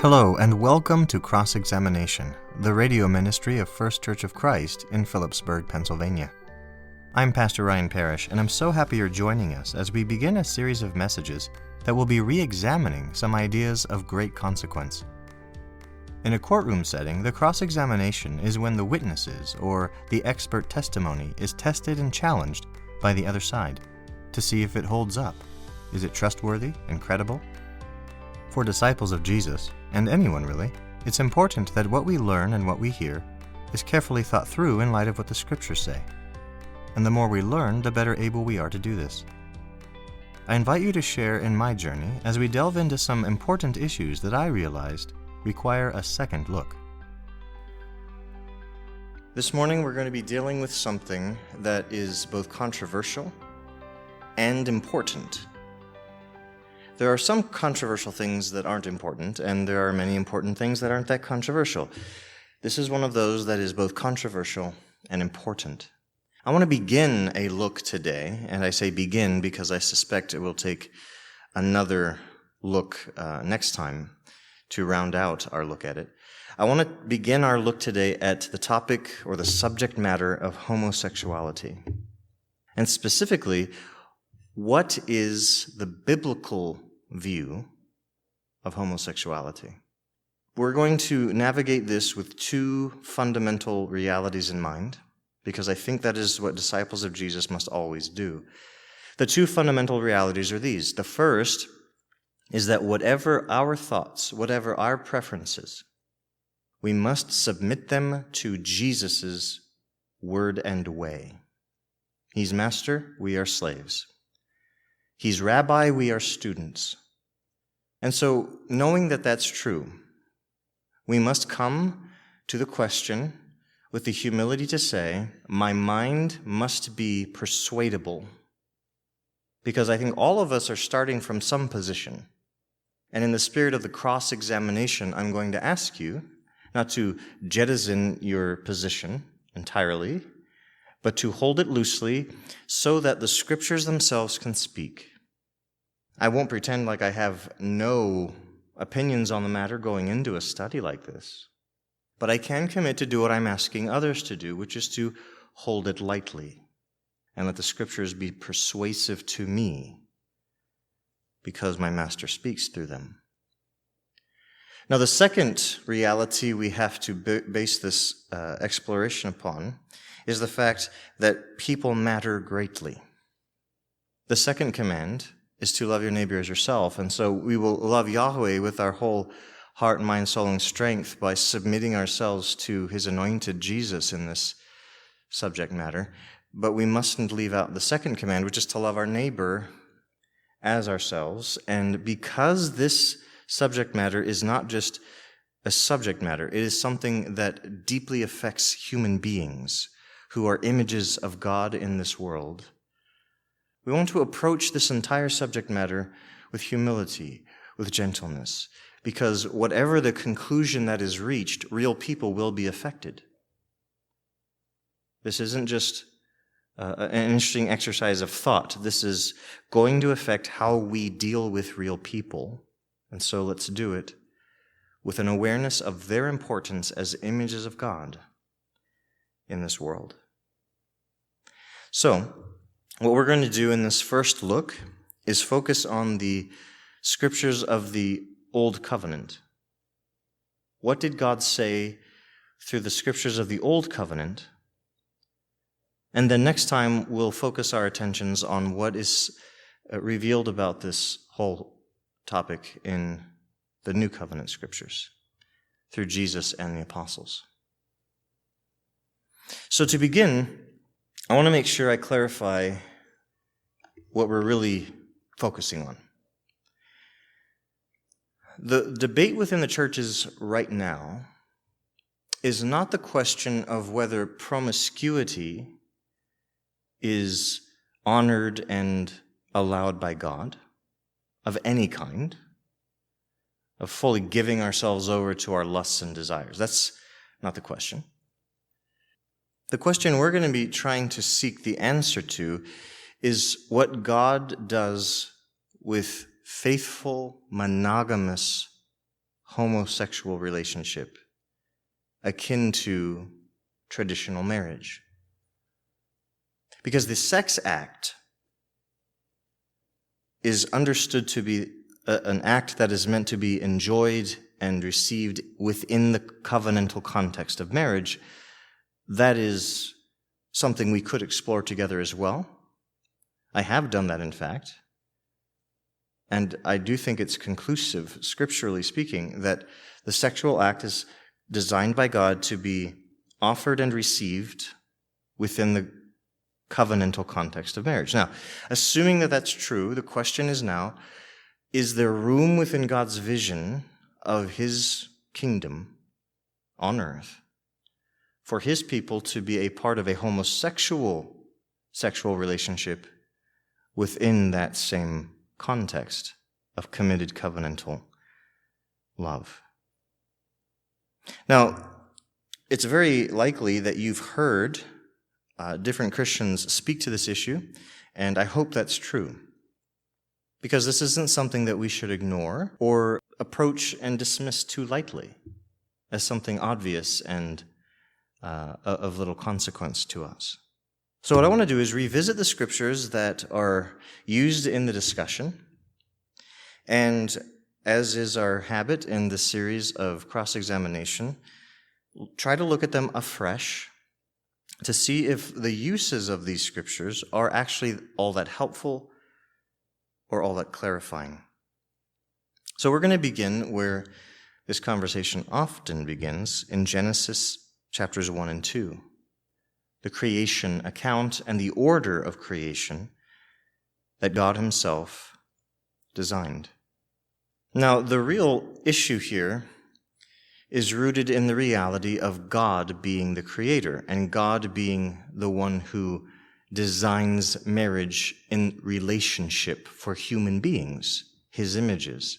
Hello, and welcome to Cross-Examination, the radio ministry of First Church of Christ in Phillipsburg, Pennsylvania. I'm Pastor Ryan Parrish, and I'm so happy you're joining us as we begin a series of messages that will be re-examining some ideas of great consequence. In a courtroom setting, the cross-examination is when the witnesses or the expert testimony is tested and challenged by the other side to see if it holds up. Is it trustworthy and credible? For disciples of Jesus, and anyone really, it's important that what we learn and what we hear is carefully thought through in light of what the Scriptures say. And the more we learn, the better able we are to do this. I invite you to share in my journey as we delve into some important issues that I realized require a second look. This morning we're going to be dealing with something that is both controversial and important. There are some controversial things that aren't important, and there are many important things that aren't that controversial. This is one of those that is both controversial and important. I want to begin a look today, and I say begin because I suspect it will take another look next time to round out our look at it. I want to begin our look today at the topic or the subject matter of homosexuality. And specifically, what is the biblical view of homosexuality? We're going to navigate this with two fundamental realities in mind, because I think that is what disciples of Jesus must always do. The two fundamental realities are these. The first is that whatever our thoughts, whatever our preferences, we must submit them to Jesus' word and way. He's master, we are slaves. He's rabbi, we are students. And so, knowing that that's true, we must come to the question with the humility to say, my mind must be persuadable. Because I think all of us are starting from some position. And in the spirit of the cross-examination, I'm going to ask you not to jettison your position entirely, but to hold it loosely so that the Scriptures themselves can speak. I won't pretend like I have no opinions on the matter going into a study like this, but I can commit to do what I'm asking others to do, which is to hold it lightly and let the Scriptures be persuasive to me because my Master speaks through them. Now, the second reality we have to base this exploration upon is the fact that people matter greatly. The second command is to love your neighbor as yourself, and so we will love Yahweh with our whole heart, mind, soul, and strength by submitting ourselves to His anointed Jesus in this subject matter. But we mustn't leave out the second command, which is to love our neighbor as ourselves. And because this subject matter is not just a subject matter, it is something that deeply affects human beings who are images of God in this world. We want to approach this entire subject matter with humility, with gentleness, because whatever the conclusion that is reached, real people will be affected. This isn't just an interesting exercise of thought. This is going to affect how we deal with real people, and so let's do it with an awareness of their importance as images of God in this world. So, what we're going to do in this first look is focus on the Scriptures of the Old Covenant. What did God say through the Scriptures of the Old Covenant? And then next time we'll focus our attentions on what is revealed about this whole topic in the New Covenant Scriptures through Jesus and the apostles. So to begin, I want to make sure I clarify what we're really focusing on. The debate within the churches right now is not the question of whether promiscuity is honored and allowed by God, of any kind, of fully giving ourselves over to our lusts and desires. That's not the question. The question we're going to be trying to seek the answer to is what God does with faithful, monogamous homosexual relationship akin to traditional marriage. Because the sex act is understood to be an act that is meant to be enjoyed and received within the covenantal context of marriage. That is something we could explore together as well. I have done that, in fact. And I do think it's conclusive, scripturally speaking, that the sexual act is designed by God to be offered and received within the covenantal context of marriage. Now, assuming that that's true, the question is now, is there room within God's vision of his kingdom on earth for his people to be a part of a homosexual sexual relationship within that same context of committed covenantal love? Now, it's very likely that you've heard different Christians speak to this issue, and I hope that's true, because this isn't something that we should ignore or approach and dismiss too lightly as something obvious and of little consequence to us. So what I want to do is revisit the scriptures that are used in the discussion, and as is our habit in this series of cross-examination, try to look at them afresh to see if the uses of these scriptures are actually all that helpful or all that clarifying. So we're going to begin where this conversation often begins, in Genesis chapters 1 and 2, the creation account and the order of creation that God himself designed. Now, the real issue here is rooted in the reality of God being the creator and God being the one who designs marriage in relationship for human beings, his images.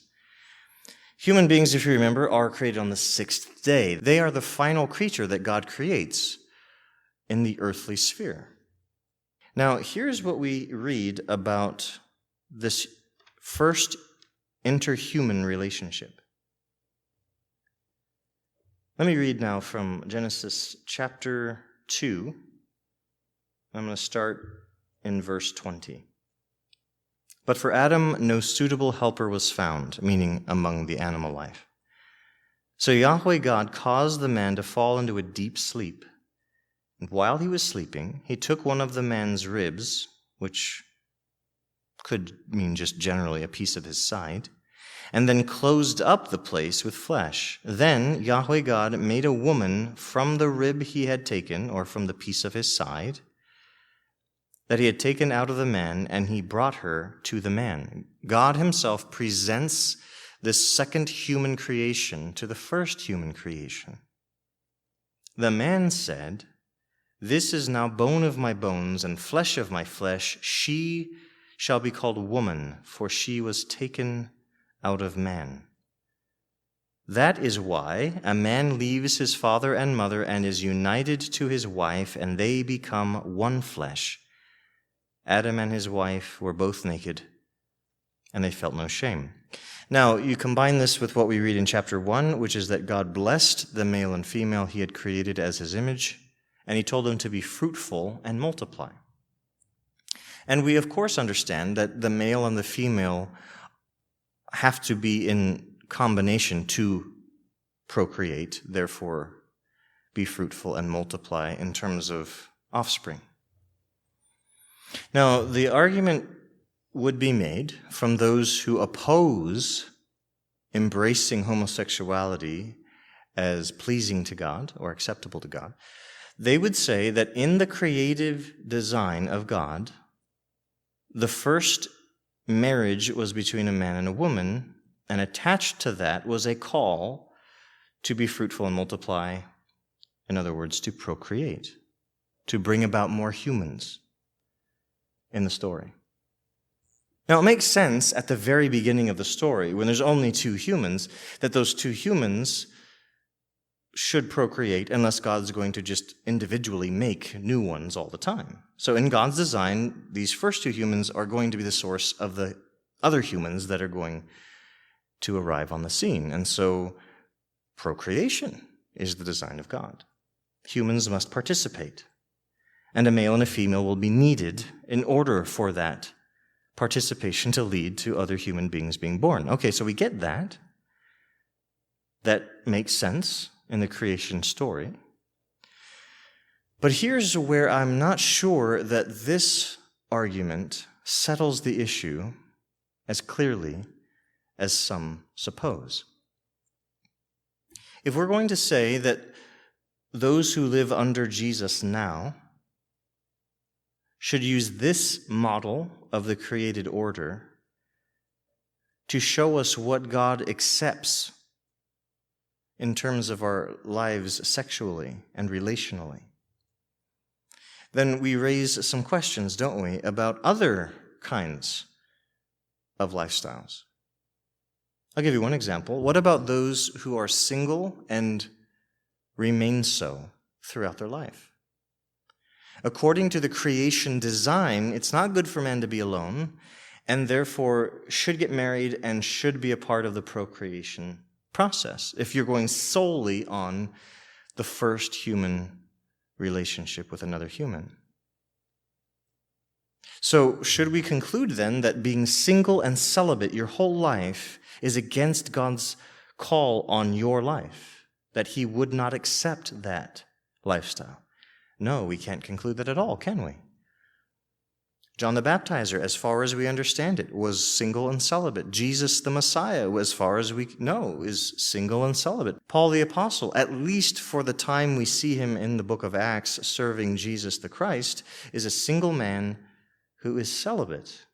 Human beings, if you remember, are created on the sixth day. They are the final creature that God creates in the earthly sphere. Now, here's what we read about this first interhuman relationship. Let me read now from Genesis chapter 2. I'm going to start in verse 20. But for Adam, no suitable helper was found, meaning among the animal life. So Yahweh God caused the man to fall into a deep sleep. And while he was sleeping, he took one of the man's ribs, which could mean just generally a piece of his side, and then closed up the place with flesh. Then Yahweh God made a woman from the rib he had taken, or from the piece of his side, that he had taken out of the man, and he brought her to the man. God himself presents this second human creation to the first human creation. The man said, "This is now bone of my bones and flesh of my flesh. She shall be called woman, for she was taken out of man. That is why a man leaves his father and mother and is united to his wife, and they become one flesh. Adam and his wife were both naked, and they felt no shame." Now, you combine this with what we read in chapter 1, which is that God blessed the male and female he had created as his image, and he told them to be fruitful and multiply. And we, of course, understand that the male and the female have to be in combination to procreate, therefore be fruitful and multiply in terms of offspring. Now, the argument would be made from those who oppose embracing homosexuality as pleasing to God or acceptable to God. They would say that in the creative design of God, the first marriage was between a man and a woman, and attached to that was a call to be fruitful and multiply, in other words, to procreate, to bring about more humans in the story. Now, it makes sense at the very beginning of the story, when there's only two humans, that those two humans should procreate unless God's going to just individually make new ones all the time. So in God's design, these first two humans are going to be the source of the other humans that are going to arrive on the scene. And so procreation is the design of God. Humans must participate, and a male and a female will be needed in order for that participation to lead to other human beings being born. Okay, so we get that. That makes sense in the creation story. But here's where I'm not sure that this argument settles the issue as clearly as some suppose. If we're going to say that those who live under Jesus now should use this model of the created order to show us what God accepts in terms of our lives sexually and relationally, then we raise some questions, don't we, about other kinds of lifestyles. I'll give you one example. What about those who are single and remain so throughout their life? According to the creation design, it's not good for man to be alone, and therefore should get married and should be a part of the procreation process if you're going solely on the first human relationship with another human. So should we conclude then that being single and celibate your whole life is against God's call on your life, that he would not accept that lifestyle? No, we can't conclude that at all, can we? John the Baptizer, as far as we understand it, was single and celibate. Jesus the Messiah, as far as we know, is single and celibate. Paul the Apostle, at least for the time we see him in the book of Acts serving Jesus the Christ, is a single man who is celibate.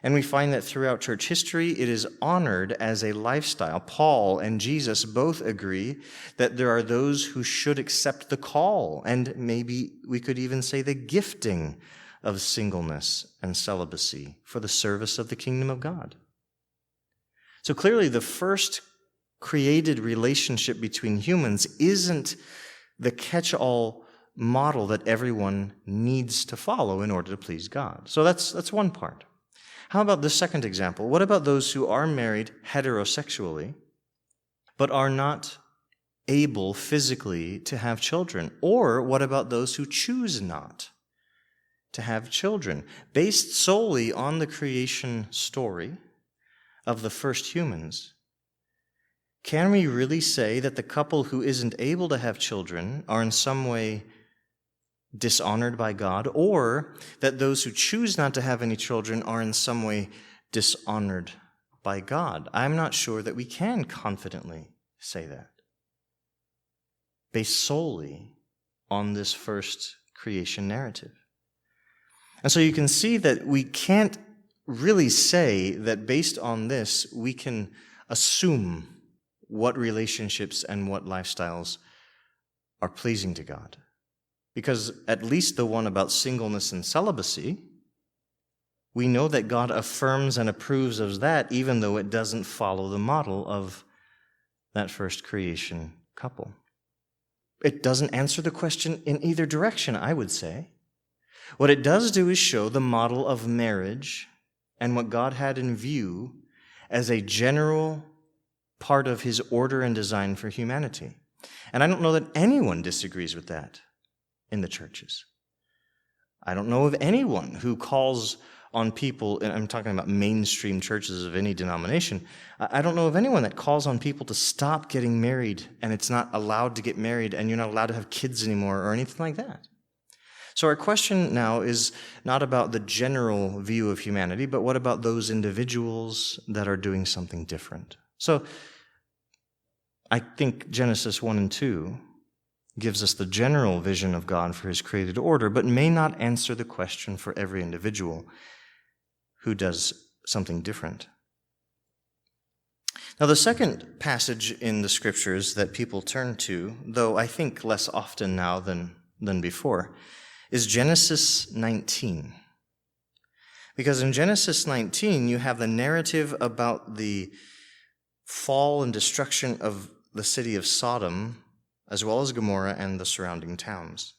And we find that throughout church history, it is honored as a lifestyle. Paul and Jesus both agree that there are those who should accept the call, and maybe we could even say the gifting of singleness and celibacy for the service of the kingdom of God. So clearly, the first created relationship between humans isn't the catch-all model that everyone needs to follow in order to please God. So that's one part. How about the second example? What about those who are married heterosexually, but are not able physically to have children? Or what about those who choose not to have children, based solely on the creation story of the first humans? Can we really say that the couple who isn't able to have children are in some way dishonored by God, or that those who choose not to have any children are in some way dishonored by God? I'm not sure that we can confidently say that, based solely on this first creation narrative. And so you can see that we can't really say that based on this, we can assume what relationships and what lifestyles are pleasing to God. Because at least the one about singleness and celibacy, we know that God affirms and approves of that, even though it doesn't follow the model of that first creation couple. It doesn't answer the question in either direction, I would say. What it does do is show the model of marriage and what God had in view as a general part of his order and design for humanity. And I don't know that anyone disagrees with that in the churches. I don't know of anyone who calls on people, and I'm talking about mainstream churches of any denomination, I don't know of anyone that calls on people to stop getting married and it's not allowed to get married and you're not allowed to have kids anymore or anything like that. So our question now is not about the general view of humanity, but what about those individuals that are doing something different? So I think Genesis 1 and 2 gives us the general vision of God for his created order, but may not answer the question for every individual who does something different. Now, the second passage in the scriptures that people turn to, though I think less often now than before, is Genesis 19. Because in Genesis 19, you have the narrative about the fall and destruction of the city of Sodom, as well as Gomorrah and the surrounding towns.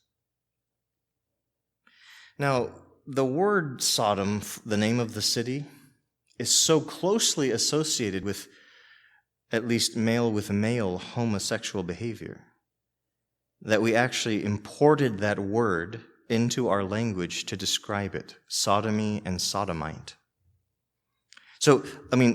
Now, the word Sodom, the name of the city, is so closely associated with at least male with male homosexual behavior that we actually imported that word into our language to describe it, sodomy and sodomite. So,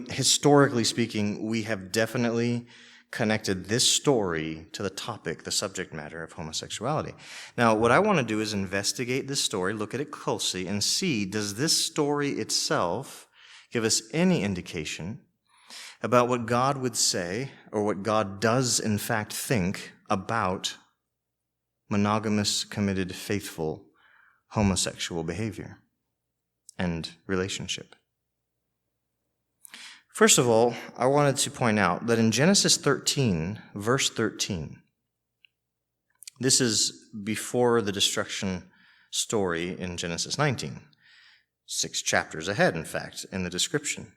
historically speaking, we have definitely connected this story to the topic, the subject matter of homosexuality. Now, what I want to do is investigate this story, look at it closely, and see, does this story itself give us any indication about what God would say, or what God does in fact think about monogamous, committed, faithful, homosexual behavior and relationship? First of all, I wanted to point out that in Genesis 13, verse 13, this is before the destruction story in Genesis 19, 6 chapters ahead, in fact, in the description.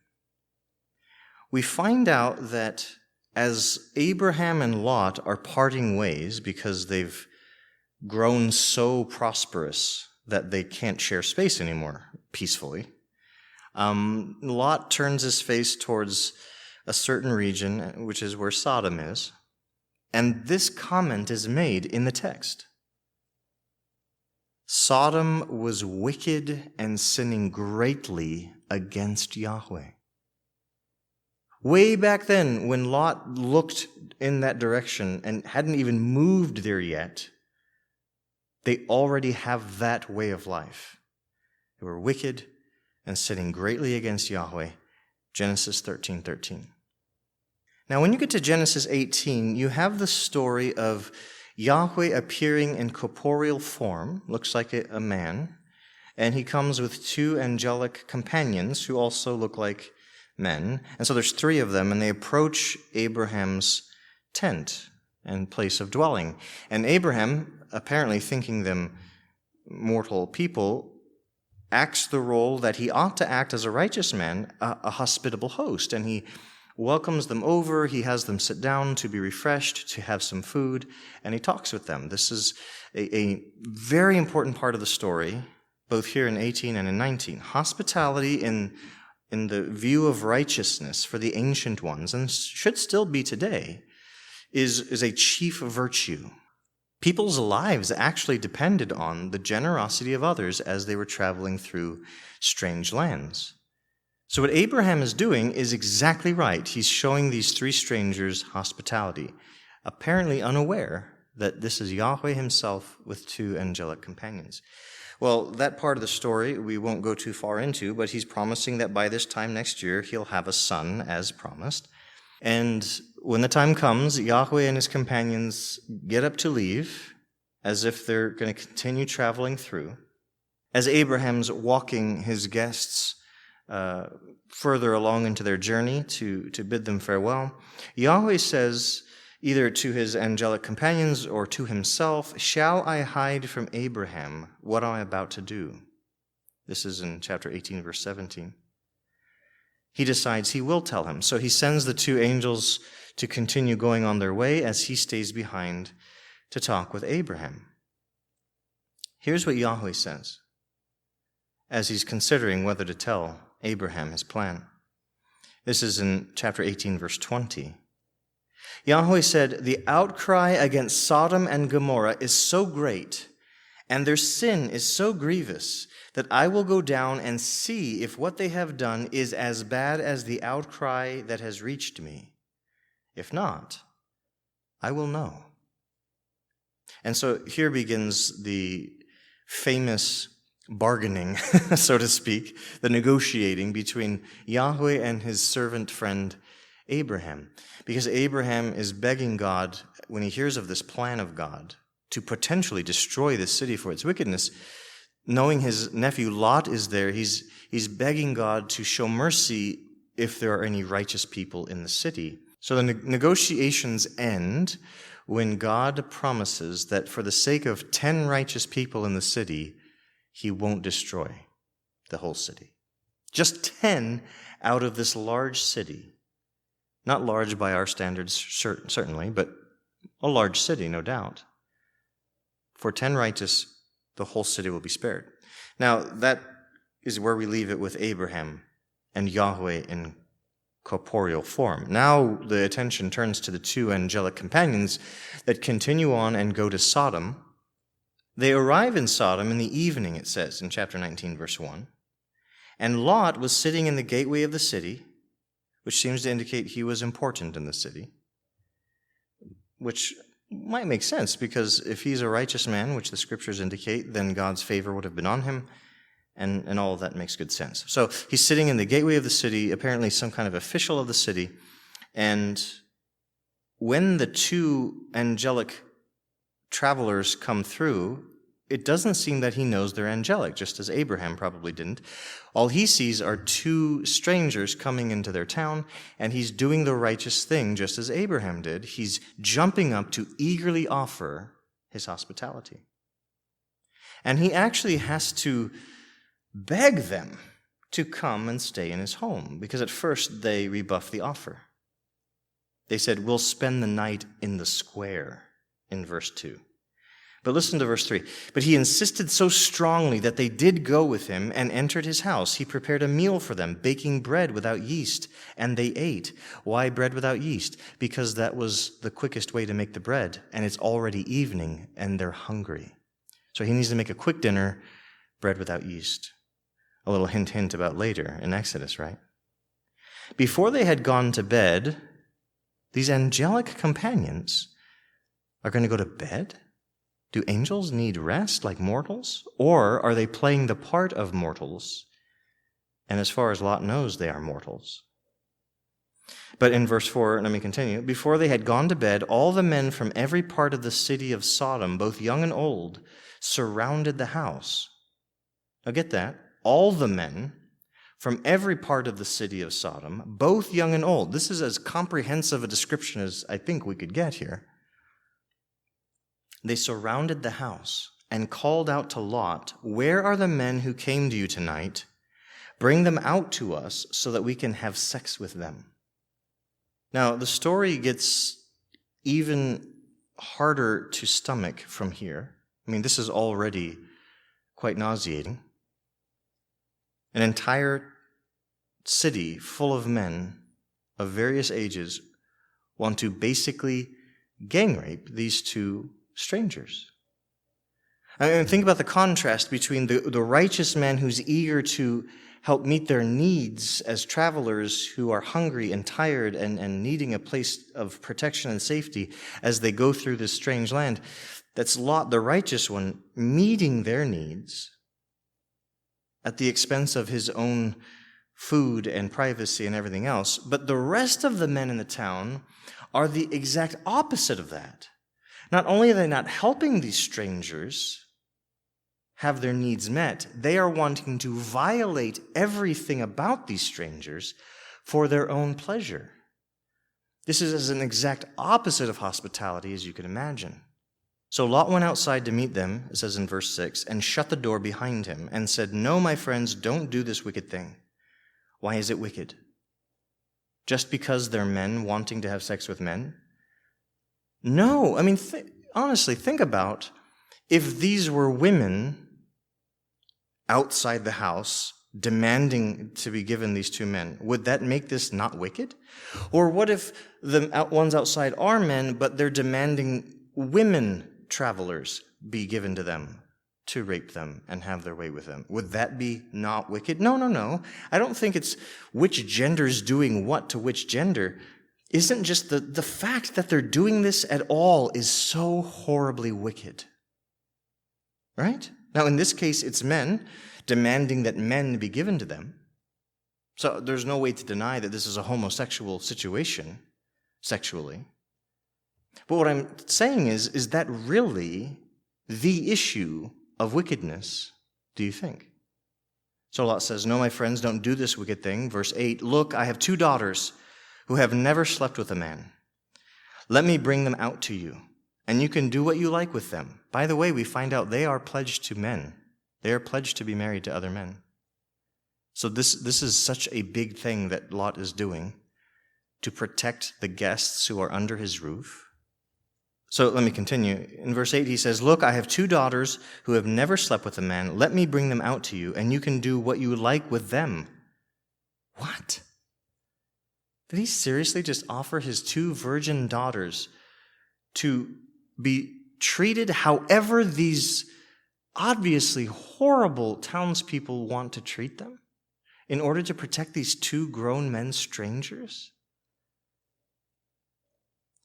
We find out that as Abraham and Lot are parting ways because they've grown so prosperous that they can't share space anymore peacefully, Lot turns his face towards a certain region, which is where Sodom is, and this comment is made in the text. Sodom was wicked and sinning greatly against Yahweh. Way back then, when Lot looked in that direction and hadn't even moved there yet, they already have that way of life. They were wicked and sinning greatly against Yahweh, Genesis 13:13. Now, when you get to Genesis 18, you have the story of Yahweh appearing in corporeal form, looks like a man, and he comes with 2 angelic companions who also look like men. And so there's 3 of them, and they approach Abraham's tent and place of dwelling. And Abraham, apparently thinking them mortal people, acts the role that he ought to act as a righteous man, a hospitable host. And he welcomes them over, he has them sit down to be refreshed, to have some food, and he talks with them. This is a very important part of the story, both here in 18 and in 19. Hospitality in the view of righteousness for the ancient ones, and should still be today, is a chief virtue. People's lives actually depended on the generosity of others as they were traveling through strange lands. So what Abraham is doing is exactly right. He's showing these 3 strangers hospitality, apparently unaware that this is Yahweh himself with 2 angelic companions. Well, that part of the story we won't go too far into, but he's promising that by this time next year he'll have a son as promised. And when the time comes, Yahweh and his companions get up to leave as if they're going to continue traveling through. As Abraham's walking his guests further along into their journey to bid them farewell, Yahweh says, either to his angelic companions or to himself, "Shall I hide from Abraham what I'm about to do?" This is in chapter 18, verse 17. He decides he will tell him. So he sends the 2 angels to continue going on their way as he stays behind to talk with Abraham. Here's what Yahweh says as he's considering whether to tell Abraham his plan. This is in chapter 18, verse 20. Yahweh said, "The outcry against Sodom and Gomorrah is so great, and their sin is so grievous, that I will go down and see if what they have done is as bad as the outcry that has reached me. If not, I will know." And so here begins the famous bargaining, so to speak, the negotiating between Yahweh and his servant friend Abraham. Because Abraham is begging God, when he hears of this plan of God, to potentially destroy this city for its wickedness, knowing his nephew Lot is there, he's begging God to show mercy if there are any righteous people in the city. So the negotiations end when God promises that for the sake of 10 righteous people in the city, he won't destroy the whole city. Just 10 out of this large city. Not large by our standards, certainly, but a large city, no doubt. For 10 righteous, the whole city will be spared. Now, that is where we leave it with Abraham and Yahweh in corporeal form. Now the attention turns to the two angelic companions that continue on and go to Sodom. They arrive in Sodom in the evening, it says in chapter 19, verse 1. And Lot was sitting in the gateway of the city, which seems to indicate he was important in the city, which might make sense, because if he's a righteous man, which the scriptures indicate, then God's favor would have been on him, and all of that makes good sense. So he's sitting in the gateway of the city, apparently some kind of official of the city, and when the two angelic travelers come through, it doesn't seem that he knows they're angelic, just as Abraham probably didn't. All he sees are two strangers coming into their town, and he's doing the righteous thing just as Abraham did. He's jumping up to eagerly offer his hospitality. And he actually has to beg them to come and stay in his home, because at first they rebuff the offer. They said, "We'll spend the night in the square," in verse 2. But listen to verse 3. But he insisted so strongly that they did go with him and entered his house. He prepared a meal for them, baking bread without yeast, and they ate. Why bread without yeast? Because that was the quickest way to make the bread, and it's already evening, and they're hungry. So he needs to make a quick dinner, bread without yeast. A little hint about later in Exodus, right? Before they had gone to bed, these angelic companions are going to go to bed? Do angels need rest like mortals? Or are they playing the part of mortals? And as far as Lot knows, they are mortals. But in verse 4, let me continue. Before they had gone to bed, all the men from every part of the city of Sodom, both young and old, surrounded the house. Now get that. All the men from every part of the city of Sodom, both young and old. This is as comprehensive a description as I think we could get here. They surrounded the house and called out to Lot, "Where are the men who came to you tonight? Bring them out to us so that we can have sex with them." Now, the story gets even harder to stomach from here. I mean, this is already quite nauseating. An entire city full of men of various ages want to basically gang rape these two strangers. I mean, think about the contrast between the righteous man who's eager to help meet their needs as travelers who are hungry and tired and needing a place of protection and safety as they go through this strange land. That's Lot, the righteous one, meeting their needs at the expense of his own food and privacy and everything else. But the rest of the men in the town are the exact opposite of that. Not only are they not helping these strangers have their needs met, they are wanting to violate everything about these strangers for their own pleasure. This is as an exact opposite of hospitality as you can imagine. So Lot went outside to meet them, it says in verse 6, and shut the door behind him and said, "No, my friends, don't do this wicked thing." Why is it wicked? Just because they're men wanting to have sex with men? No, I mean, honestly, think about if these were women outside the house demanding to be given these two men. Would that make this not wicked? Or what if the ones outside are men, but they're demanding women travelers be given to them to rape them and have their way with them? Would that be not wicked? No. I don't think it's which gender's doing what to which gender. Isn't just the fact that they're doing this at all is so horribly wicked. Right? Now, in this case, it's men demanding that men be given to them. So there's no way to deny that this is a homosexual situation, sexually. But what I'm saying is that really the issue of wickedness, do you think? So Lot says, "No, my friends, don't do this wicked thing." Verse 8, "Look, I have 2 daughters who have never slept with a man. Let me bring them out to you, and you can do what you like with them." By the way, we find out they are pledged to men. They are pledged to be married to other men. So this is such a big thing that Lot is doing to protect the guests who are under his roof. So let me continue. In verse 8, he says, "Look, I have 2 daughters who have never slept with a man. Let me bring them out to you, and you can do what you like with them." What? Did he seriously just offer his 2 virgin daughters to be treated however these obviously horrible townspeople want to treat them in order to protect these 2 grown men strangers?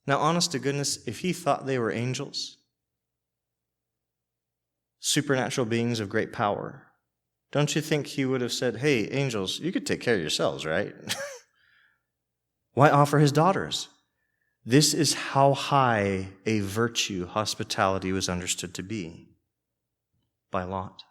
Now, honest to goodness, if he thought they were angels, supernatural beings of great power, don't you think he would have said, hey, angels, you could take care of yourselves, right? Why offer his daughters? This is how high a virtue hospitality was understood to be by Lot.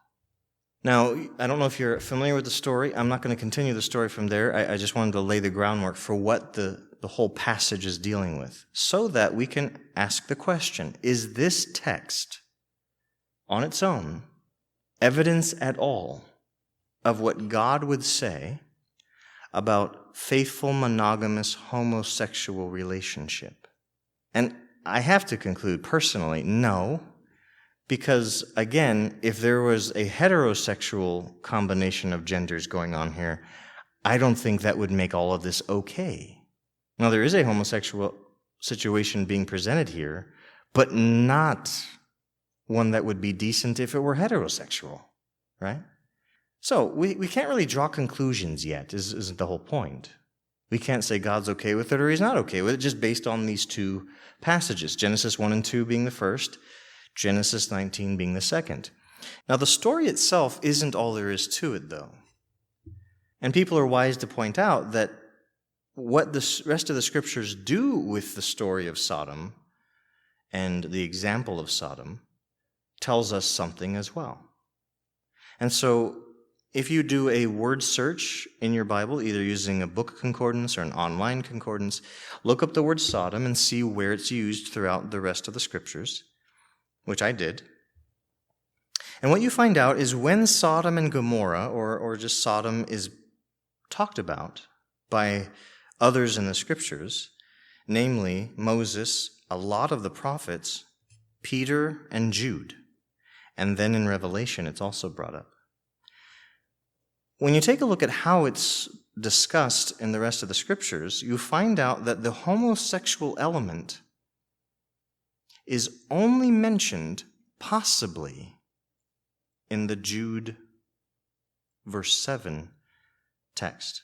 Now, I don't know if you're familiar with the story. I'm not going to continue the story from there. I just wanted to lay the groundwork for what the whole passage is dealing with, so that we can ask the question, is this text on its own evidence at all of what God would say about faithful, monogamous, homosexual relationship? And I have to conclude personally, no, because again, if there was a heterosexual combination of genders going on here, I don't think that would make all of this okay. Now, there is a homosexual situation being presented here, but not one that would be decent if it were heterosexual, right? So we can't really draw conclusions yet, isn't the whole point. We can't say God's okay with it or he's not okay with it, just based on these 2 passages, Genesis 1 and 2 being the first, Genesis 19 being the second. Now, the story itself isn't all there is to it, though. And people are wise to point out that what the rest of the scriptures do with the story of Sodom and the example of Sodom tells us something as well. And so, if you do a word search in your Bible, either using a book concordance or an online concordance, look up the word Sodom and see where it's used throughout the rest of the scriptures, which I did. And what you find out is when Sodom and Gomorrah, or just Sodom, is talked about by others in the scriptures, namely Moses, a lot of the prophets, Peter, and Jude. And then in Revelation, it's also brought up. When you take a look at how it's discussed in the rest of the scriptures, you find out that the homosexual element is only mentioned possibly in the Jude verse 7 text.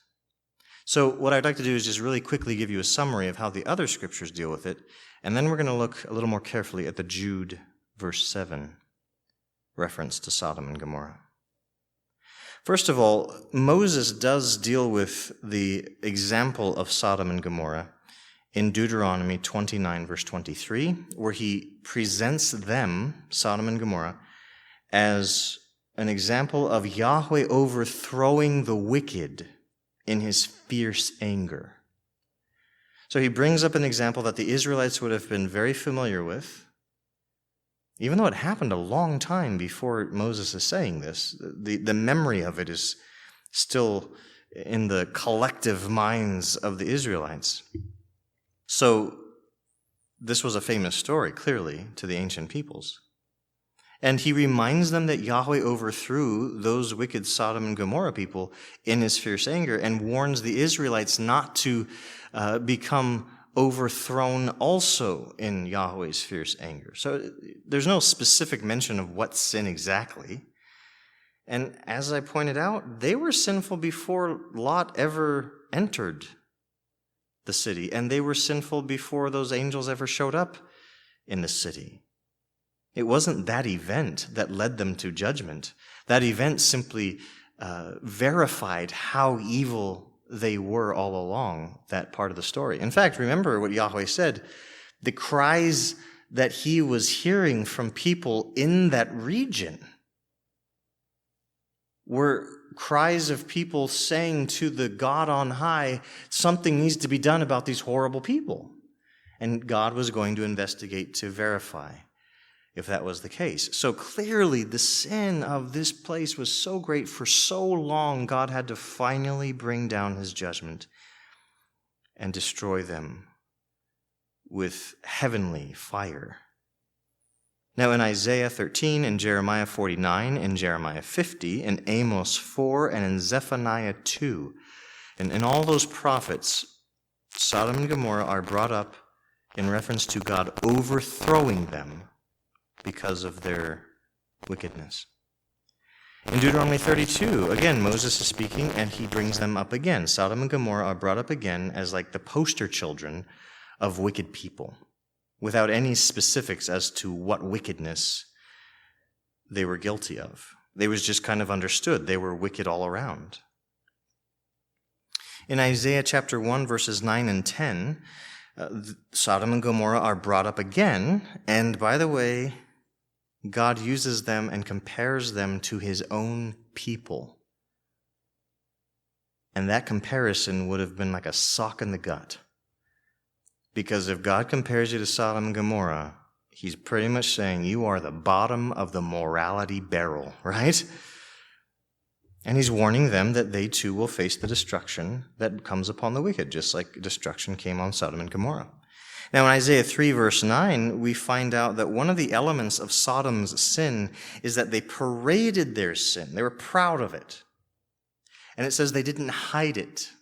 So what I'd like to do is just really quickly give you a summary of how the other scriptures deal with it, and then we're going to look a little more carefully at the Jude verse 7 reference to Sodom and Gomorrah. First of all, Moses does deal with the example of Sodom and Gomorrah in Deuteronomy 29, verse 23, where he presents them, Sodom and Gomorrah, as an example of Yahweh overthrowing the wicked in his fierce anger. So he brings up an example that the Israelites would have been very familiar with, even though it happened a long time before Moses is saying this. The memory of it is still in the collective minds of the Israelites. So this was a famous story, clearly, to the ancient peoples. And he reminds them that Yahweh overthrew those wicked Sodom and Gomorrah people in his fierce anger and warns the Israelites not to become overthrown also in Yahweh's fierce anger. So there's no specific mention of what sin exactly. And as I pointed out, they were sinful before Lot ever entered the city, and they were sinful before those angels ever showed up in the city. It wasn't that event that led them to judgment. That event simply verified how evil they were all along, that part of the story. In fact, remember what Yahweh said. The cries that he was hearing from people in that region were cries of people saying to the God on high, something needs to be done about these horrible people. And God was going to investigate to verify if that was the case. So clearly, the sin of this place was so great for so long, God had to finally bring down his judgment and destroy them with heavenly fire. Now, in Isaiah 13, in Jeremiah 49, in Jeremiah 50, in Amos 4, and in Zephaniah 2, And in all those prophets, Sodom and Gomorrah are brought up in reference to God overthrowing them because of their wickedness. In Deuteronomy 32, again, Moses is speaking, and he brings them up again. Sodom and Gomorrah are brought up again as like the poster children of wicked people, without any specifics as to what wickedness they were guilty of. They was just kind of understood. They were wicked all around. In Isaiah chapter 1, verses 9 and 10, Sodom and Gomorrah are brought up again, and by the way, God uses them and compares them to his own people. And that comparison would have been like a sock in the gut. Because if God compares you to Sodom and Gomorrah, he's pretty much saying you are the bottom of the morality barrel, right? And he's warning them that they too will face the destruction that comes upon the wicked, just like destruction came on Sodom and Gomorrah. Now, in Isaiah 3, verse 9, we find out that one of the elements of Sodom's sin is that they paraded their sin. They were proud of it. And it says they didn't hide it.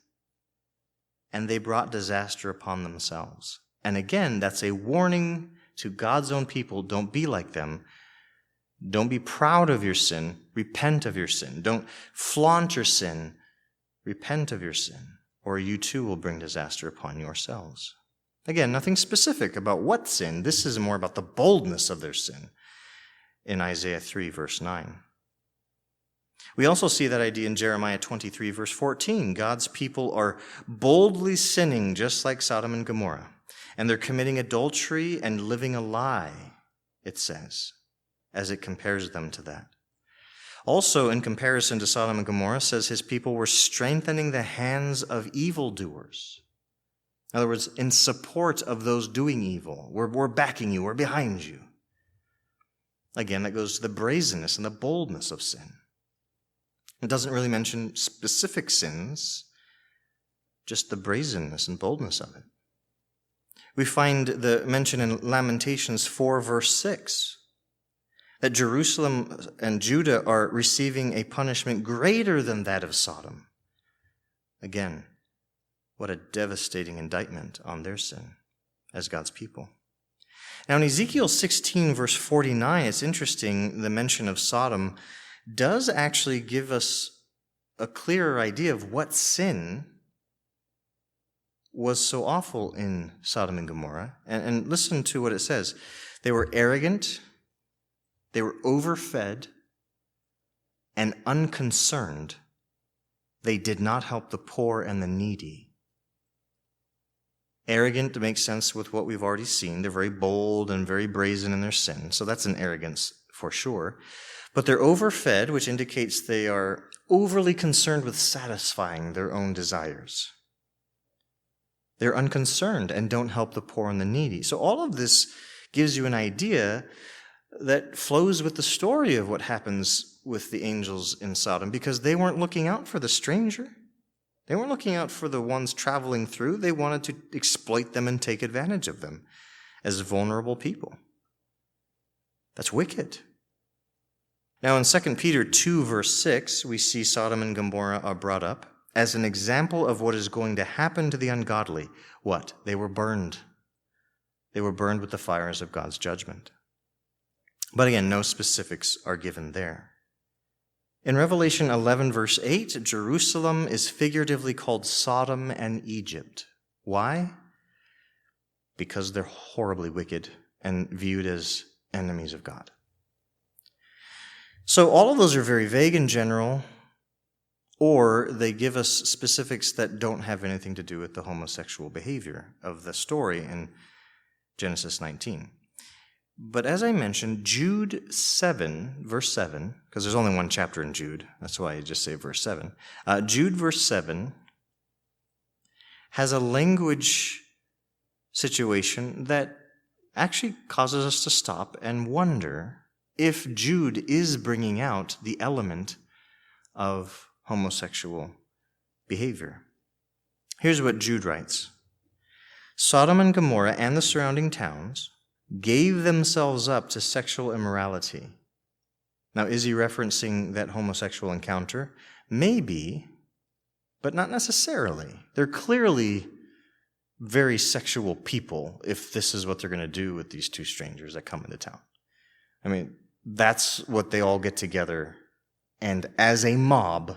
And they brought disaster upon themselves. And again, that's a warning to God's own people. Don't be like them. Don't be proud of your sin. Repent of your sin. Don't flaunt your sin. Repent of your sin, or you too will bring disaster upon yourselves. Again, nothing specific about what sin. This is more about the boldness of their sin in Isaiah 3, verse 9. We also see that idea in Jeremiah 23, verse 14. God's people are boldly sinning just like Sodom and Gomorrah. And they're committing adultery and living a lie, it says, as it compares them to that. Also, in comparison to Sodom and Gomorrah, says his people were strengthening the hands of evildoers. In other words, in support of those doing evil. We're backing you. We're behind you. Again, that goes to the brazenness and the boldness of sin. It doesn't really mention specific sins, just the brazenness and boldness of it. We find the mention in Lamentations 4, verse 6, that Jerusalem and Judah are receiving a punishment greater than that of Sodom. Again, what a devastating indictment on their sin as God's people. Now in Ezekiel 16, verse 49, it's interesting, the mention of Sodom does actually give us a clearer idea of what sin was so awful in Sodom and Gomorrah. And listen to what it says. They were arrogant, they were overfed, and unconcerned. They did not help the poor and the needy. Arrogant makes sense with what we've already seen. They're very bold and very brazen in their sin. So that's an arrogance for sure. But they're overfed, which indicates they are overly concerned with satisfying their own desires. They're unconcerned and don't help the poor and the needy. So all of this gives you an idea that flows with the story of what happens with the angels in Sodom, because they weren't looking out for the stranger. They weren't looking out for the ones traveling through. They wanted to exploit them and take advantage of them as vulnerable people. That's wicked. Now in 2 Peter 2, verse 6, we see Sodom and Gomorrah are brought up as an example of what is going to happen to the ungodly. What? They were burned. They were burned with the fires of God's judgment. But again, no specifics are given there. In Revelation 11, verse 8, Jerusalem is figuratively called Sodom and Egypt. Why? Because they're horribly wicked and viewed as enemies of God. So all of those are very vague in general, or they give us specifics that don't have anything to do with the homosexual behavior of the story in Genesis 19. But as I mentioned, Jude 7, verse 7, because there's only one chapter in Jude, that's why I just say verse 7. Jude verse 7 has a language situation that actually causes us to stop and wonder if Jude is bringing out the element of homosexual behavior. Here's what Jude writes. Sodom and Gomorrah and the surrounding towns gave themselves up to sexual immorality. Now, is he referencing that homosexual encounter? Maybe, but not necessarily. They're clearly very sexual people if this is what they're going to do with these two strangers that come into town. I mean, that's what they all get together and as a mob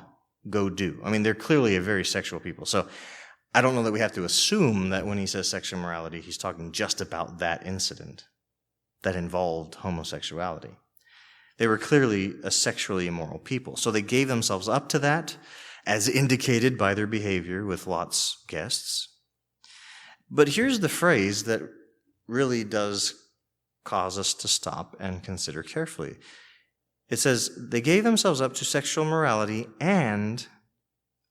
go do. I mean, they're clearly a very sexual people. So I don't know that we have to assume that when he says sexual morality, he's talking just about that incident that involved homosexuality. They were clearly a sexually immoral people. So they gave themselves up to that, as indicated by their behavior with Lot's guests. But here's the phrase that really does cause us to stop and consider carefully. It says, they gave themselves up to sexual morality and,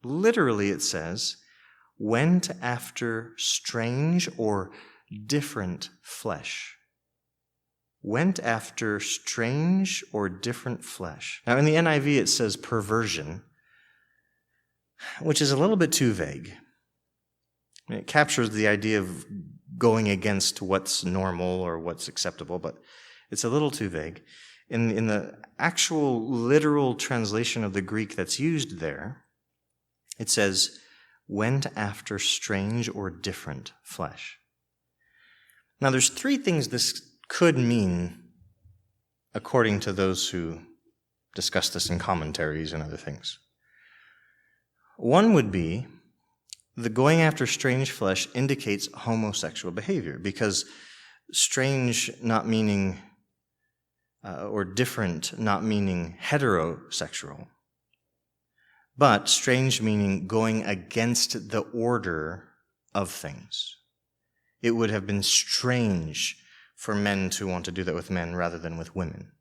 literally it says, went after strange or different flesh. Went after strange or different flesh. Now, in the NIV, it says perversion, which is a little bit too vague. It captures the idea of going against what's normal or what's acceptable, but it's a little too vague. In the actual literal translation of the Greek that's used there, it says, went after strange or different flesh. Now, there's three things this could mean according to those who discuss this in commentaries and other things. One would be the going after strange flesh indicates homosexual behavior, because strange not meaning, or different not meaning heterosexual, but strange meaning going against the order of things. It would have been strange for men to want to do that with men rather than with women.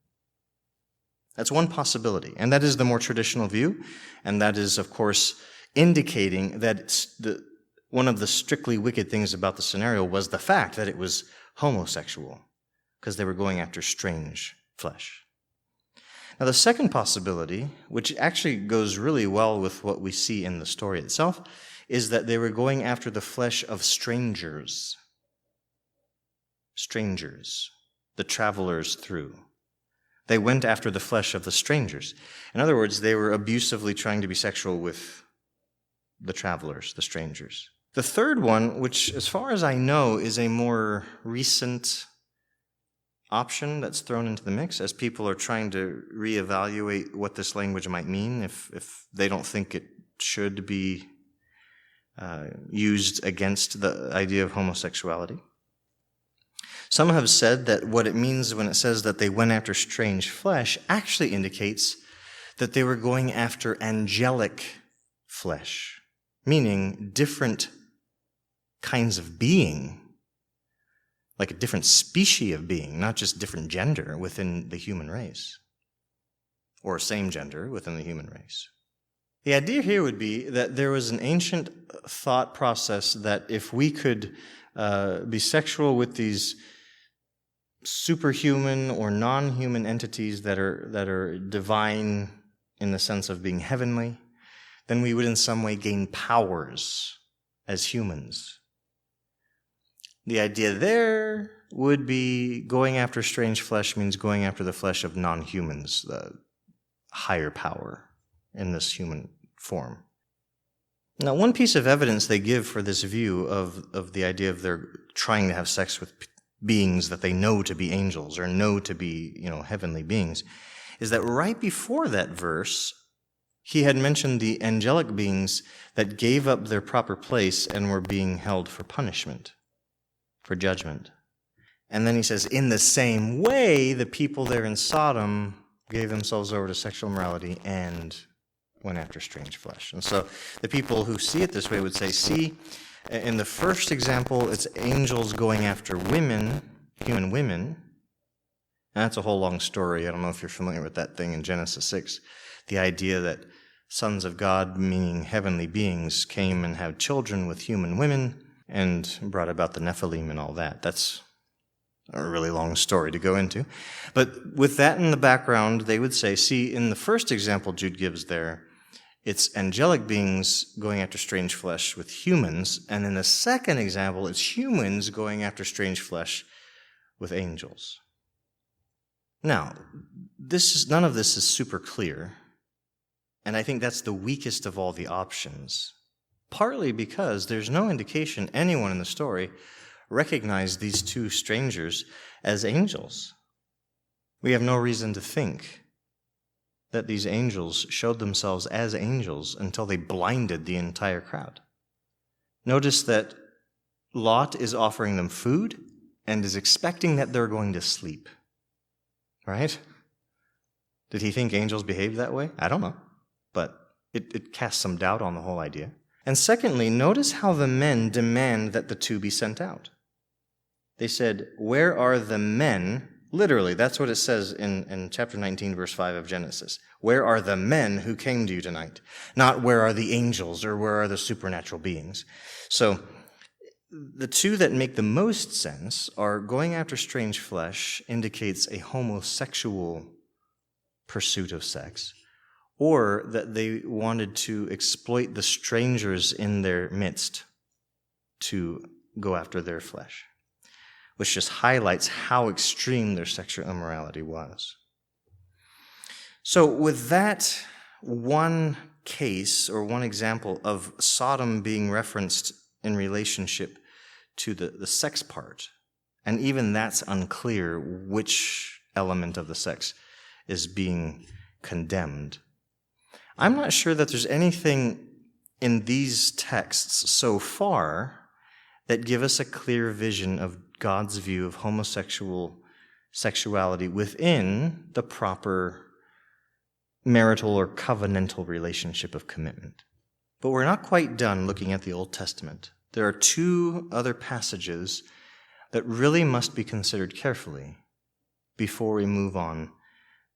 That's one possibility, and that is the more traditional view, and that is, of course, indicating that one of the strictly wicked things about the scenario was the fact that it was homosexual, because they were going after strange flesh. Now, the second possibility, which actually goes really well with what we see in the story itself, is that they were going after the flesh of strangers. Strangers, the travelers through. They went after the flesh of the strangers. In other words, they were abusively trying to be sexual with the travelers, the strangers. The third one, which as far as I know is a more recent option that's thrown into the mix as people are trying to reevaluate what this language might mean if they don't think it should be used against the idea of homosexuality. Some have said that what it means when it says that they went after strange flesh actually indicates that they were going after angelic flesh, meaning different kinds of being, like a different species of being, not just different gender within the human race, or same gender within the human race. The idea here would be that there was an ancient thought process that if we could be sexual with these superhuman or non-human entities that are divine in the sense of being heavenly, then we would in some way gain powers as humans. The idea there would be going after strange flesh means going after the flesh of non-humans, the higher power in this human form. Now, one piece of evidence they give for this view of the idea of their trying to have sex with beings that they know to be angels or know to be, heavenly beings, is that right before that verse, he had mentioned the angelic beings that gave up their proper place and were being held for punishment, for judgment. And then he says, in the same way, the people there in Sodom gave themselves over to sexual immorality and went after strange flesh. And so the people who see it this way would say, see, in the first example, it's angels going after women, human women. And that's a whole long story. I don't know if you're familiar with that thing in Genesis 6. The idea that sons of God, meaning heavenly beings, came and had children with human women and brought about the Nephilim and all that. That's a really long story to go into. But with that in the background, they would say, see, in the first example Jude gives there, it's angelic beings going after strange flesh with humans, and in the second example, it's humans going after strange flesh with angels. Now, none of this is super clear, and I think that's the weakest of all the options partly because there's no indication anyone in the story recognized these two strangers as angels. We have no reason to think that these angels showed themselves as angels until they blinded the entire crowd. Notice that Lot is offering them food and is expecting that they're going to sleep. Right? Did he think angels behaved that way? I don't know. But it casts some doubt on the whole idea. And secondly, notice how the men demand that the two be sent out. They said, "Where are the men?" Literally, that's what it says in chapter 19, verse 5 of Genesis. "Where are the men who came to you tonight?" Not "where are the angels" or "where are the supernatural beings?" So the two that make the most sense are going after strange flesh indicates a homosexual pursuit of sex, or that they wanted to exploit the strangers in their midst to go after their flesh, which just highlights how extreme their sexual immorality was. So with that one case or one example of Sodom being referenced in relationship to the sex part, and even that's unclear which element of the sex is being condemned, I'm not sure that there's anything in these texts so far that give us a clear vision of God's view of homosexual sexuality within the proper marital or covenantal relationship of commitment. But we're not quite done looking at the Old Testament. There are two other passages that really must be considered carefully before we move on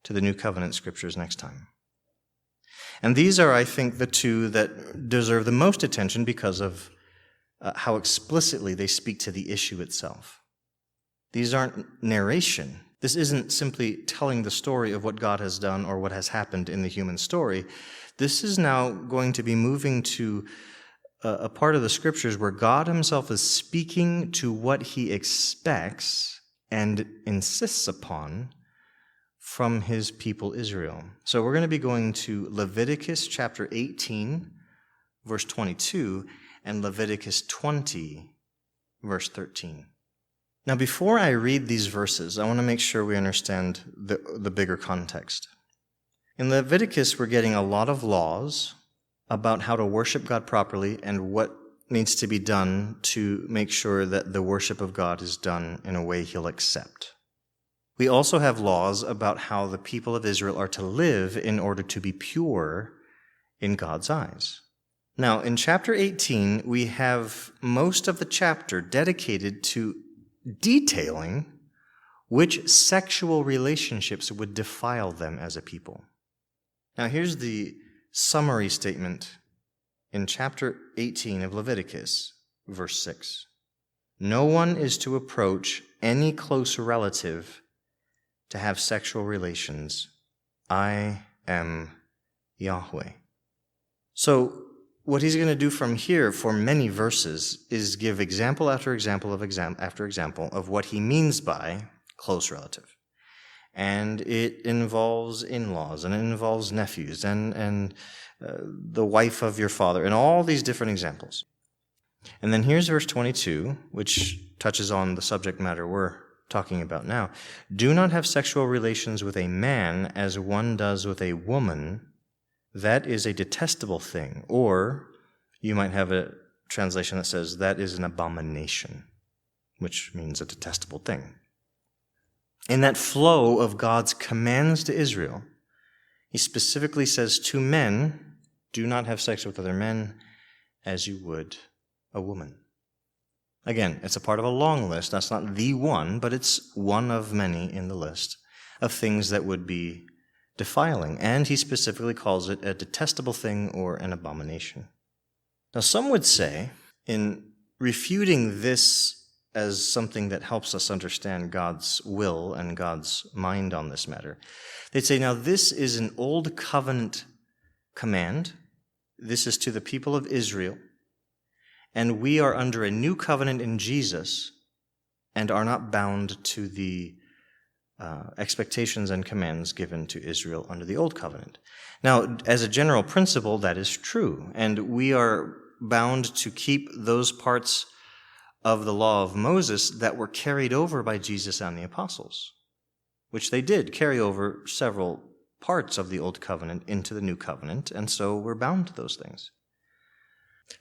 to the New Covenant scriptures next time. And these are, I think, the two that deserve the most attention because of how explicitly they speak to the issue itself. These aren't narration. This isn't simply telling the story of what God has done or what has happened in the human story. This is now going to be moving to a part of the scriptures where God himself is speaking to what he expects and insists upon from his people Israel. So we're going to be going to Leviticus chapter 18, verse 22, and Leviticus 20, verse 13. Now, before I read these verses, I want to make sure we understand the bigger context. In Leviticus, we're getting a lot of laws about how to worship God properly and what needs to be done to make sure that the worship of God is done in a way he'll accept. We also have laws about how the people of Israel are to live in order to be pure in God's eyes. Now, in chapter 18, we have most of the chapter dedicated to detailing which sexual relationships would defile them as a people. Now, here's the summary statement in chapter 18 of Leviticus, verse 6. No one is to approach any close relative to have sexual relations. I am Yahweh. So what he's going to do from here for many verses is give example after example of what he means by close relative. And it involves in-laws, and it involves nephews, and the wife of your father, and all these different examples. And then here's verse 22, which touches on the subject matter we're talking about now. Do not have sexual relations with a man as one does with a woman. That is a detestable thing. Or you might have a translation that says that is an abomination, which means a detestable thing. In that flow of God's commands to Israel, he specifically says to men, do not have sex with other men as you would a woman. Again, it's a part of a long list. That's not the one, but it's one of many in the list of things that would be defiling. And he specifically calls it a detestable thing or an abomination. Now, some would say, in refuting this as something that helps us understand God's will and God's mind on this matter, they'd say, now this is an old covenant command. This is to the people of Israel. And we are under a new covenant in Jesus and are not bound to the expectations and commands given to Israel under the old covenant. Now, as a general principle, that is true. And we are bound to keep those parts of the law of Moses that were carried over by Jesus and the apostles, which they did carry over several parts of the Old Covenant into the New Covenant, and so we're bound to those things.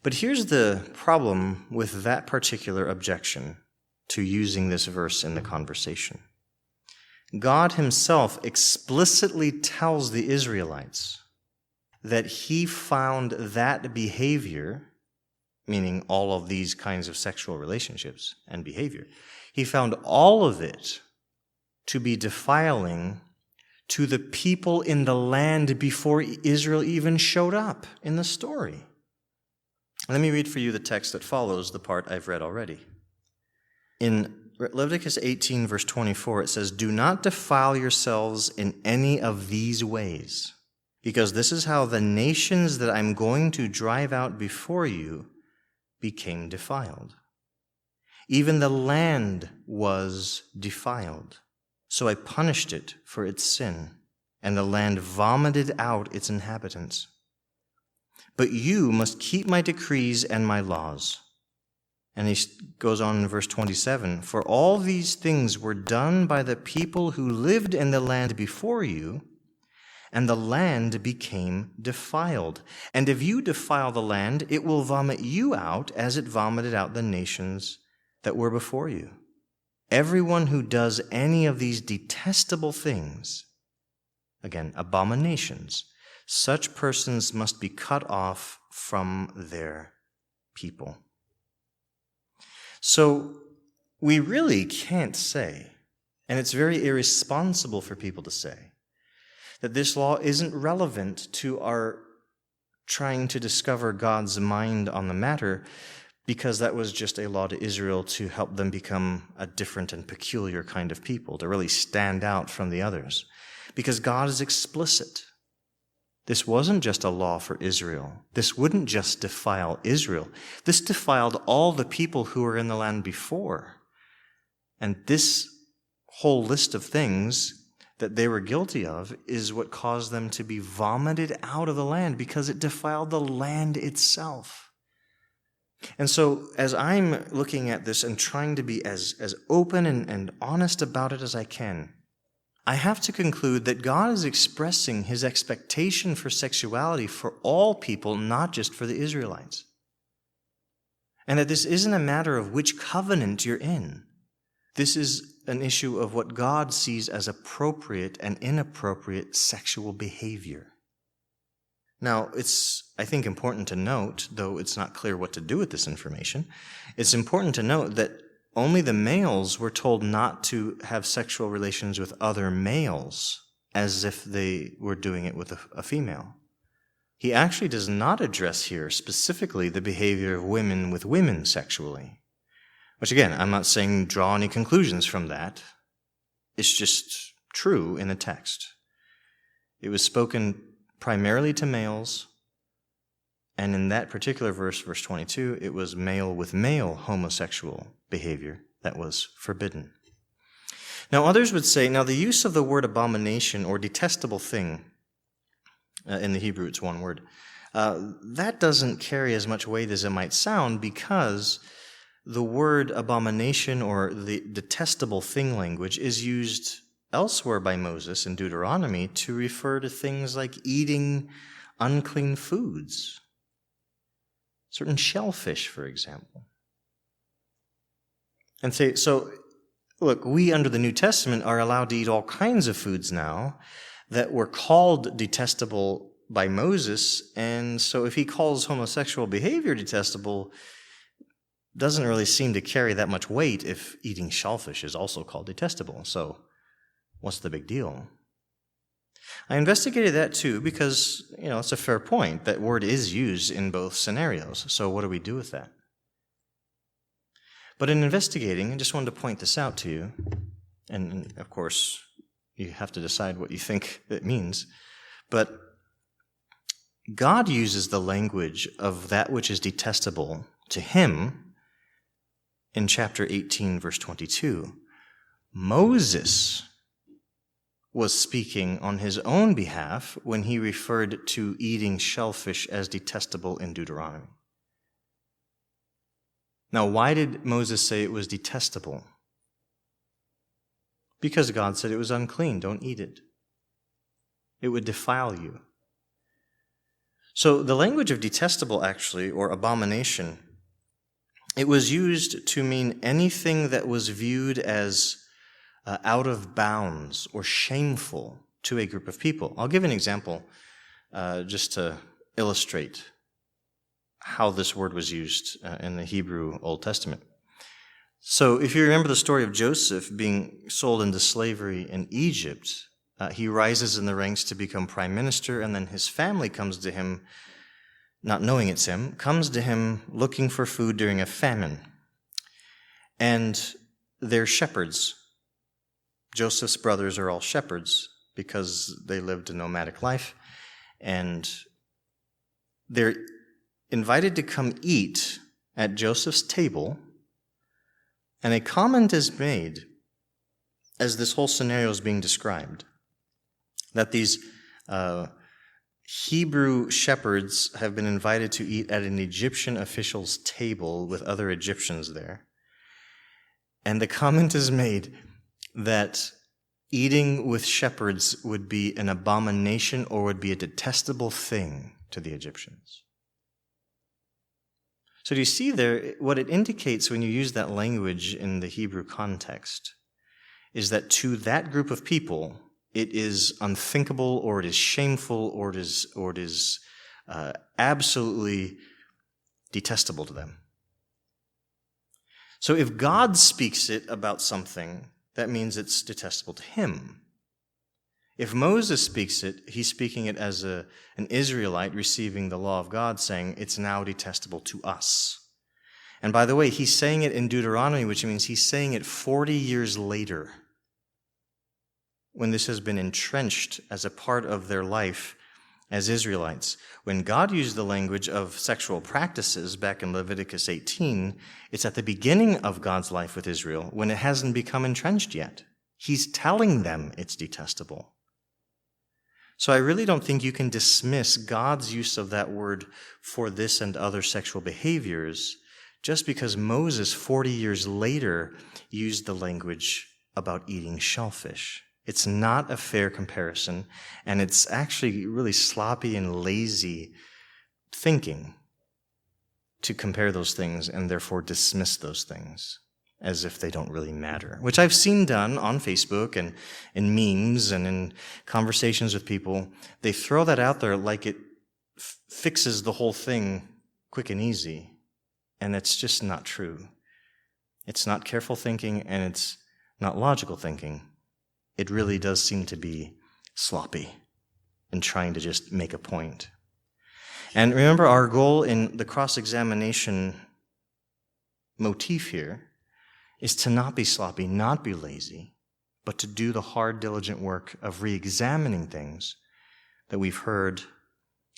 But here's the problem with that particular objection to using this verse in the conversation. God himself explicitly tells the Israelites that he found that behavior, meaning all of these kinds of sexual relationships and behavior, he found all of it to be defiling to the people in the land before Israel even showed up in the story. Let me read for you the text that follows the part I've read already. In Leviticus 18, verse 24, it says, "Do not defile yourselves in any of these ways, because this is how the nations that I'm going to drive out before you became defiled. Even the land was defiled. So I punished it for its sin, and the land vomited out its inhabitants. But you must keep my decrees and my laws." And he goes on in verse 27, "For all these things were done by the people who lived in the land before you, and the land became defiled. And if you defile the land, it will vomit you out as it vomited out the nations that were before you. Everyone who does any of these detestable things," again, abominations, "such persons must be cut off from their people." So we really can't say, and it's very irresponsible for people to say, that this law isn't relevant to our trying to discover God's mind on the matter, because that was just a law to Israel to help them become a different and peculiar kind of people, to really stand out from the others. Because God is explicit. This wasn't just a law for Israel. This wouldn't just defile Israel. This defiled all the people who were in the land before. And this whole list of things that they were guilty of is what caused them to be vomited out of the land, because it defiled the land itself. And so as I'm looking at this and trying to be as open and honest about it as I can, I have to conclude that God is expressing his expectation for sexuality for all people, not just for the Israelites. And that this isn't a matter of which covenant you're in. This is an issue of what God sees as appropriate and inappropriate sexual behavior. Now, it's, I think, important to note, though it's not clear what to do with this information, it's important to note that only the males were told not to have sexual relations with other males, as if they were doing it with a female. He actually does not address here specifically the behavior of women with women sexually. Which, again, I'm not saying draw any conclusions from that. It's just true in the text. It was spoken primarily to males, and in that particular verse, verse 22, it was male with male homosexual behavior that was forbidden. Now, others would say, now the use of the word abomination or detestable thing, in the Hebrew it's one word, that doesn't carry as much weight as it might sound, because the word abomination or the detestable thing language is used elsewhere by Moses in Deuteronomy to refer to things like eating unclean foods, certain shellfish, for example. And say, so, look, we under the New Testament are allowed to eat all kinds of foods now that were called detestable by Moses, and so if he calls homosexual behavior detestable, doesn't really seem to carry that much weight if eating shellfish is also called detestable. So what's the big deal? I investigated that too because, it's a fair point. That word is used in both scenarios. So what do we do with that? But in investigating, I just wanted to point this out to you. And of course, you have to decide what you think it means. But God uses the language of that which is detestable to him in chapter 18, verse 22. Moses was speaking on his own behalf when he referred to eating shellfish as detestable in Deuteronomy. Now, why did Moses say it was detestable? Because God said it was unclean. Don't eat it. It would defile you. So the language of detestable, actually, or abomination, it was used to mean anything that was viewed as out of bounds or shameful to a group of people. I'll give an example just to illustrate how this word was used in the Hebrew Old Testament. So if you remember the story of Joseph being sold into slavery in Egypt, he rises in the ranks to become prime minister, and then his family comes to him, not knowing it's him, comes to him looking for food during a famine. And they're shepherds. Joseph's brothers are all shepherds because they lived a nomadic life, and they're invited to come eat at Joseph's table, and a comment is made as this whole scenario is being described, that these Hebrew shepherds have been invited to eat at an Egyptian official's table with other Egyptians there. And the comment is made that eating with shepherds would be an abomination or would be a detestable thing to the Egyptians. So do you see there, what it indicates when you use that language in the Hebrew context is that to that group of people, it is unthinkable, or it is shameful, or it is absolutely detestable to them. So if God speaks it about something, that means it's detestable to him. If Moses speaks it, he's speaking it as an Israelite receiving the law of God, saying it's now detestable to us. And by the way, he's saying it in Deuteronomy, which means he's saying it 40 years later, when this has been entrenched as a part of their life as Israelites. When God used the language of sexual practices back in Leviticus 18, it's at the beginning of God's life with Israel, when it hasn't become entrenched yet. He's telling them it's detestable. So I really don't think you can dismiss God's use of that word for this and other sexual behaviors just because Moses 40 years later used the language about eating shellfish. It's not a fair comparison, and it's actually really sloppy and lazy thinking to compare those things and therefore dismiss those things as if they don't really matter, which I've seen done on Facebook and in memes and in conversations with people. They throw that out there like it fixes the whole thing quick and easy, and it's just not true. It's not careful thinking, and it's not logical thinking. It really does seem to be sloppy and trying to just make a point. And remember, our goal in the cross-examination motif here is to not be sloppy, not be lazy, but to do the hard, diligent work of re-examining things that we've heard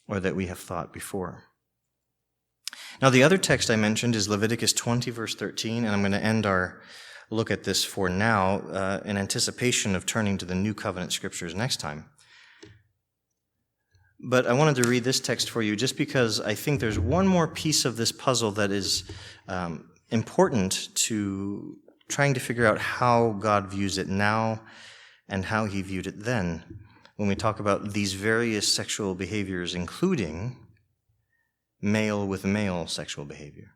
or that we have thought before. Now, the other text I mentioned is Leviticus 20, verse 13, and I'm going to end our look at this for now in anticipation of turning to the New Covenant Scriptures next time. But I wanted to read this text for you just because I think there's one more piece of this puzzle that is important to trying to figure out how God views it now and how he viewed it then when we talk about these various sexual behaviors, including male with male sexual behavior.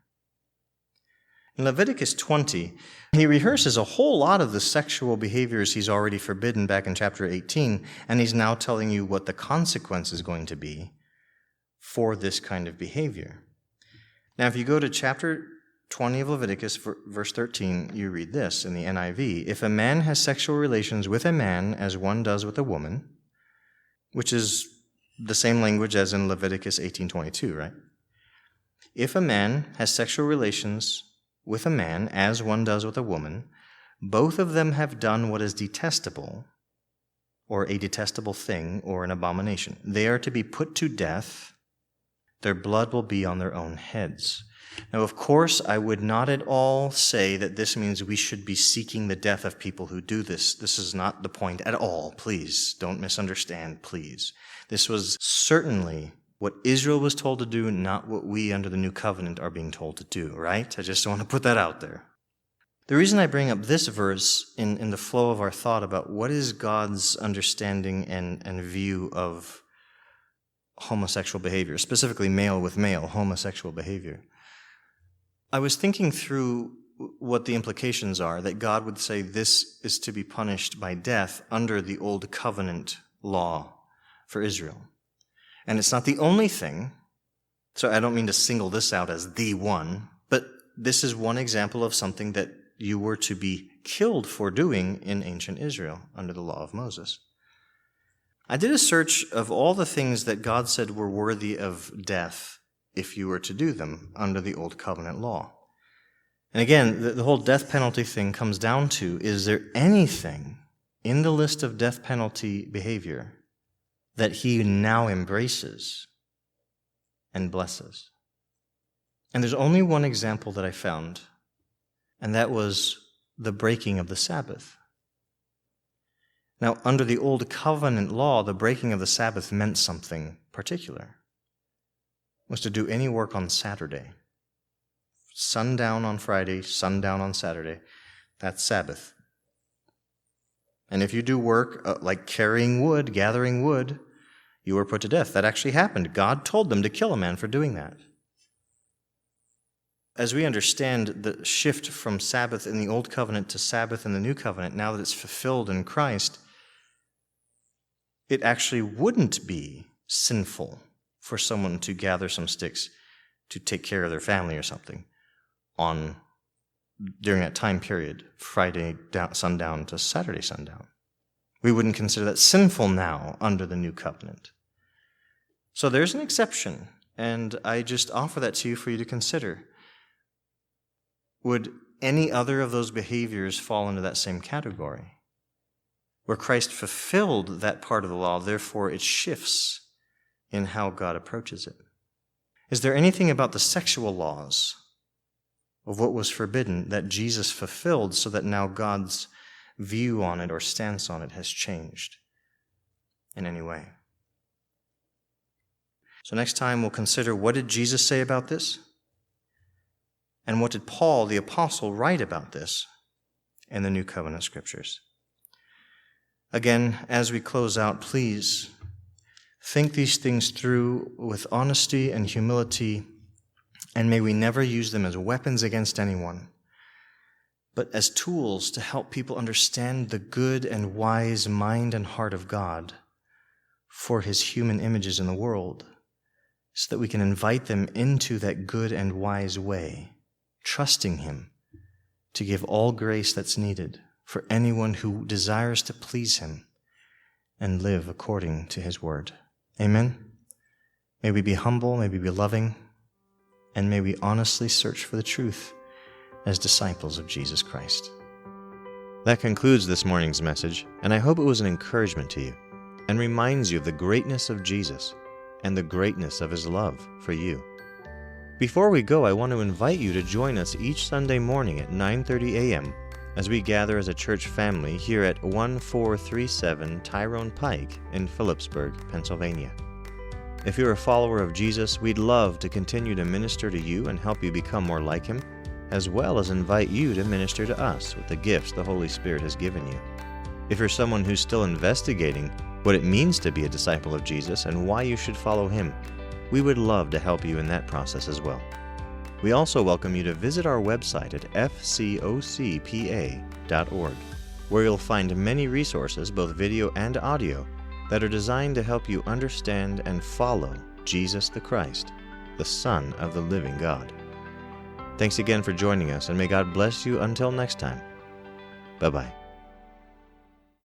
In Leviticus 20, he rehearses a whole lot of the sexual behaviors he's already forbidden back in chapter 18, and he's now telling you what the consequence is going to be for this kind of behavior. Now, if you go to chapter 20 of Leviticus, verse 13, you read this in the NIV. If a man has sexual relations with a man as one does with a woman, which is the same language as in Leviticus 18:22, right? If a man has sexual relations with a man as one does with a woman, both of them have done what is detestable, or a detestable thing, or an abomination. They are to be put to death. Their blood will be on their own heads. Now, of course, I would not at all say that this means we should be seeking the death of people who do this. This is not the point at all. Please, don't misunderstand, please. This was certainly what Israel was told to do, not what we under the new covenant are being told to do, right? I just want to put that out there. The reason I bring up this verse in the flow of our thought about what is God's understanding and view of homosexual behavior, specifically male with male homosexual behavior, I was thinking through what the implications are, that God would say this is to be punished by death under the old covenant law for Israel. And it's not the only thing, so I don't mean to single this out as the one, but this is one example of something that you were to be killed for doing in ancient Israel under the law of Moses. I did a search of all the things that God said were worthy of death if you were to do them under the old covenant law. And again, the whole death penalty thing comes down to, is there anything in the list of death penalty behavior that he now embraces and blesses? And there's only one example that I found, and that was the breaking of the Sabbath. Now, under the old covenant law, the breaking of the Sabbath meant something particular. It was to do any work on Saturday. Sundown on Friday, sundown on Saturday. That's Sabbath. And if you do work like carrying wood, gathering wood, you were put to death. That actually happened. God told them to kill a man for doing that. As we understand the shift from Sabbath in the Old Covenant to Sabbath in the New Covenant, now that it's fulfilled in Christ, it actually wouldn't be sinful for someone to gather some sticks to take care of their family or something during that time period, Friday sundown to Saturday sundown. We wouldn't consider that sinful now under the New Covenant. So there's an exception, and I just offer that to you for you to consider. Would any other of those behaviors fall into that same category? Where Christ fulfilled that part of the law, therefore it shifts in how God approaches it. Is there anything about the sexual laws of what was forbidden that Jesus fulfilled so that now God's view on it or stance on it has changed in any way? So next time we'll consider, what did Jesus say about this? And what did Paul, the apostle, write about this in the New Covenant Scriptures? Again, as we close out, please think these things through with honesty and humility, and may we never use them as weapons against anyone, but as tools to help people understand the good and wise mind and heart of God for his human images in the world, so that we can invite them into that good and wise way, trusting him to give all grace that's needed for anyone who desires to please him and live according to his word. Amen? May we be humble, may we be loving, and may we honestly search for the truth as disciples of Jesus Christ. That concludes this morning's message, and I hope it was an encouragement to you and reminds you of the greatness of Jesus and the greatness of his love for you. Before we go, I want to invite you to join us each Sunday morning at 9:30 a.m. as we gather as a church family here at 1437 Tyrone Pike in Phillipsburg, Pennsylvania. If you're a follower of Jesus, we'd love to continue to minister to you and help you become more like him, as well as invite you to minister to us with the gifts the Holy Spirit has given you. If you're someone who's still investigating what it means to be a disciple of Jesus and why you should follow him, we would love to help you in that process as well. We also welcome you to visit our website at fcocpa.org, where you'll find many resources, both video and audio, that are designed to help you understand and follow Jesus the Christ, the Son of the living God. Thanks again for joining us, and may God bless you until next time. Bye-bye.